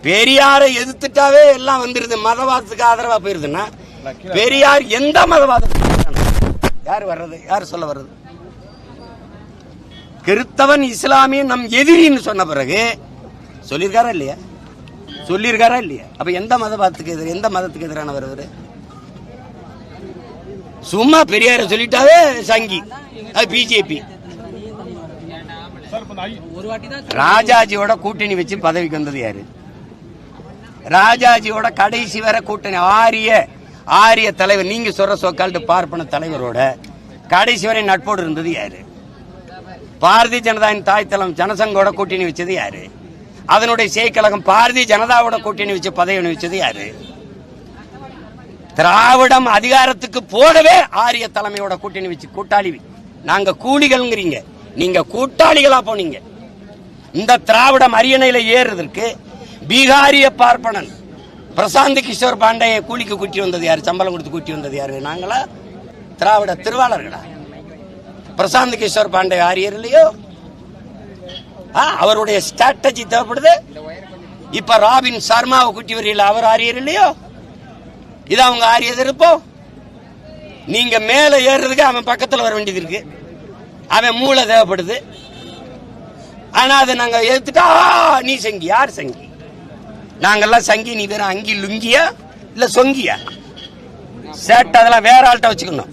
பெரியாரை எதிர்த்துட்டாவே எல்லாம் வந்துருது, மதவாதத்துக்கு ஆதரவா போயிருதுன்னா பெரியார் எந்த மதவாதத்துக்கு யார் வர்றது, யார் சொல்ல வர்றது? கிறிஸ்தவன் இஸ்லாமியன் நம் எதிரின்னு சொன்ன பிறகு சொல்லியிருக்காரா இல்லையா? சொல்லியிருக்காரா இல்லையா? அப்ப எந்த மதவாதத்துக்கு எதிர, எந்த மதத்துக்கு எதிரானவர் அவரு? சும்மா பெரியார சொல்லிட்டாவே சங்கி, அது பிஜேபி. ராஜாஜியோட கூட்டணி வச்சு பதவிக்கு வந்தது யாரு? ராஜாஜியோட கடைசி வரை கூட்டணி ஆரிய தலைவர், நீங்க சொல்ற சோக்கால்டு பார்ப்பன தலைவரோட கடைசி வரை நட்போடு இருந்தது யாரு? பாரதிய ஜனதாவின் தாய் தளம் ஜனசங்கோட கூட்டணி வச்சது யாரு? அதனுடைய செய்கழகம் பாரதிய ஜனதாவோட கூட்டணி வச்சு பதவி வச்சது யாரு? திராவிடம் அதிகாரத்துக்கு போடவே ஆரிய தலைமையோட கூட்டணி வச்சு கூட்டாளி. நாங்க கூலிகள்ங்கிறீங்க, நீங்க கூட்டாளிகளா போனீங்க. இந்த திராவிடம் அரியணையில ஏறுவதற்கு பீகாரிய பார்ப்பனன் பிரசாந்த் கிஷோர் பாண்டே கூலிக்கு கூட்டி வந்தது யாரு? சம்பளம் கொடுத்து கூட்டி வந்தது யாரு? நாங்களா? திராவிட திருவாளர்களா? பிரசாந்த் கிஷோர் பாண்டே ஆரியர் இல்லையோ? அவருடைய ஸ்ட்ராட்டஜி தேவைப்படுது. இப்ப ராபின் சர்மாவை கூட்டி வரீங்களா, அவர் ஆரியர் இல்லையோ? இது அவங்க ஆரிய எதிர்ப்போம். நீங்க மேல ஏறுறதுக்கு அவன் பக்கத்துல வர வேண்டியது இருக்கு, அவன் மூளை தேவைப்படுது. ஆனா அதை நாங்க எடுத்துட்டா நீ சங்கி. யார் சங்கி? நாங்கெல்லாம் சங்கி, நீ வேற அங்கி லுங்கியா இல்ல சொங்கியா? சேட்டை அதெல்லாம் வேற ஆள்கிட்ட வச்சுக்கணும்.